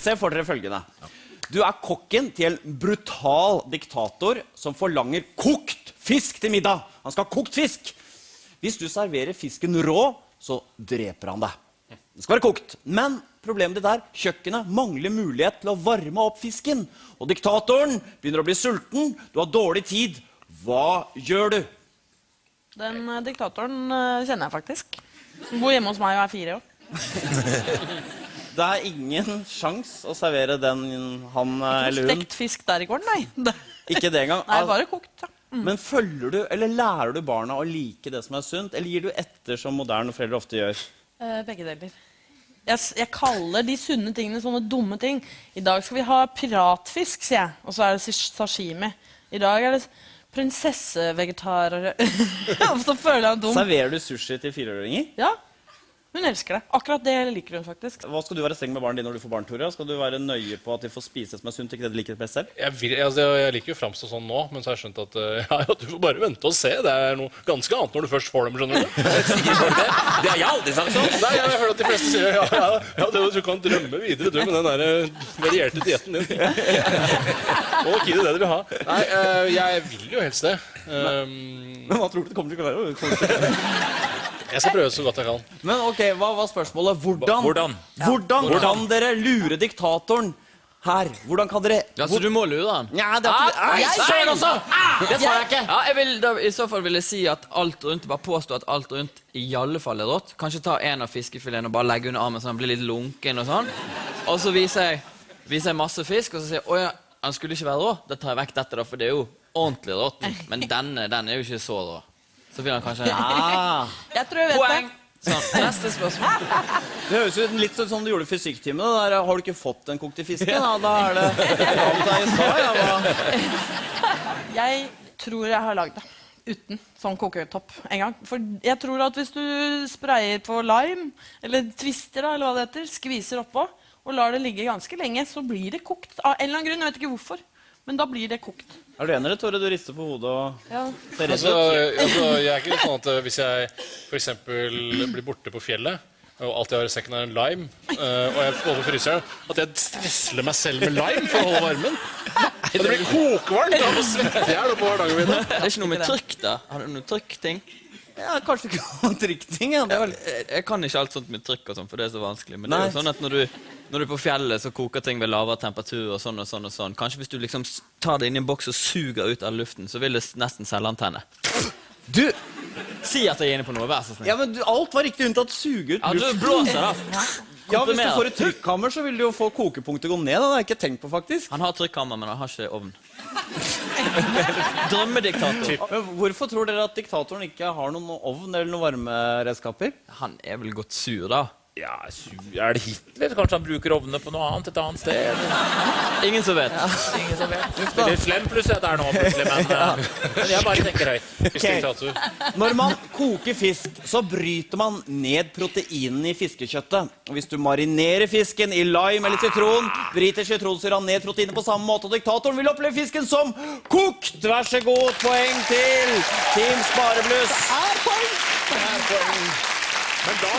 Se for dere følgende. Du kokken til en brutal diktator som forlanger kokt fisk til middag. Han skal ha kokt fisk. Hvis du serverer fisken rå, så dreper han deg. Det skal være kokt. Men problemet ditt kjøkkenet mangler mulighet til å varme opp fisken. Og diktatoren begynner å bli sulten. Du har dårlig tid. Hva gjør du? Den diktatoren kjenner jeg faktisk. Han bor hjemme hos meg og 4 år. Det ingen sjans å servere den han eller hun. Stekt fisk der i går, nei. Ikke det engang. Nei, bare kokt, ja. Men følger du, eller lærer du barna å like det som sunt, eller gir du etter som moderne foreldre ofte gjør? Begge deler. Jeg kaller de sunne tingene sånne dumme ting. I dag skal vi ha piratfisk, sier jeg. Og så det sashimi. I dag det prinsessevegetarer. Så føler jeg dum. Serverer du sushi til 4-åringer? Ja. Hun elsker det. Akkurat det liker hun faktisk. Hva skal du være streng med barn din når du får barn, Tore? Skal du være nøye på at de får spise som sunt, ikke det de liker best selv? Jeg liker jo fremstå sånn nå, men så har jeg skjønt at du får bare vente og se. Det noe ganske annet når du først får dem, skjønner du? Det har jeg aldri sagt sånn. Nei, jeg har hørt at de fleste sier, du kan drømme videre, du, med den der varierte dietten din. Og ikke det du vil ha. Nei, jeg vil jo helst det. Men hva tror du det kommer til å være? Jeg skal prøve så godt jeg kan. Men ok, hva var spørsmålet? Hvordan kan dere lure diktatoren her? Hvordan kan dere... Ja, så du må lure han? Ja, det jeg ser også! Det sa jeg ikke! Ja, I så fall vil jeg si at alt rundt, bare påstå at alt rundt i alle fall rått. Kanskje ta en av fiskefiletene og bare legge under armen så han blir litt lunken og sånn. Og så viser jeg masse fisk, og så sier jeg, åja, han skulle ikke være rå. Da tar jeg vekk dette da, for det jo ordentlig rått. Men den jo ikke så rå. Så vil han kanskje... Jeg tror jeg vet Poeng! Sånn, neste spørsmål. Det høres jo litt sånn som du gjorde i fysikktimen. Har du ikke fått den kokte fisken? Da det... Jeg tror jeg har laget det uten sånn koketopp en gang. For jeg tror at hvis du sprayer på lime, eller twister da, eller hva det heter, skviser oppå, og lar det ligge ganske lenge, så blir det kokt. Av en eller annen grunn, jeg vet ikke hvorfor. Men da blir det kokt. Er du enig, Tore? Du rister på hodet og... Ja. Jeg ikke sånn at hvis jeg for eksempel blir borte på fjellet, og alt jeg har i sekken en lime, og jeg får på fryseren, at jeg stresler meg selv med lime for å holde varmen. Det blir kokvarmt, da må svette jeg på hverdagen min. Det ikke noe med trykk da? Har du noe trykkting? Ja, kanskje ikke noe trykkting, ja. Jeg kan ikke alt sånt med trykk og sånn, for det så vanskelig. Men det jo sånn at når du på fjellet, så koker ting ved lavere temperatur og sånn og sånn og sånn. Kanskje hvis du liksom tar det inn i en boks og suger ut av luften, så vil det nesten selvantenne. Du! Si at jeg inne på noe, vær så snill. Ja, men alt var riktig unntatt suge ut luft. Ja, du blåser da. Ja, hvis du får et trykkhammer, så vil du jo få kokepunktet gå ned. Det har jeg ikke tenkt på, faktisk. Han har trykkhammer, men han har ikke ovn. Drømmediktator. Hvorfor tror dere at diktatoren ikke har noen ovn eller noen varmeredskaper? Han vel gått sur da. Ja, det Hitler? Kanskje han bruker ovnene på noe annet, et annet sted? Ingen som vet. Ingen som vet. Det litt slem plutselig at det nå, plutselig, men jeg bare tenker høyt. Okay. Når man koker fisk, så bryter man ned proteinene i fiskekjøttet. Og hvis du marinerer fisken i lime eller sitron, bryter sitronsyra ned proteinene på samme måte, og diktatoren vil oppleve fisken som kokt. Vær så god, poeng til Team Sparebluss. Men da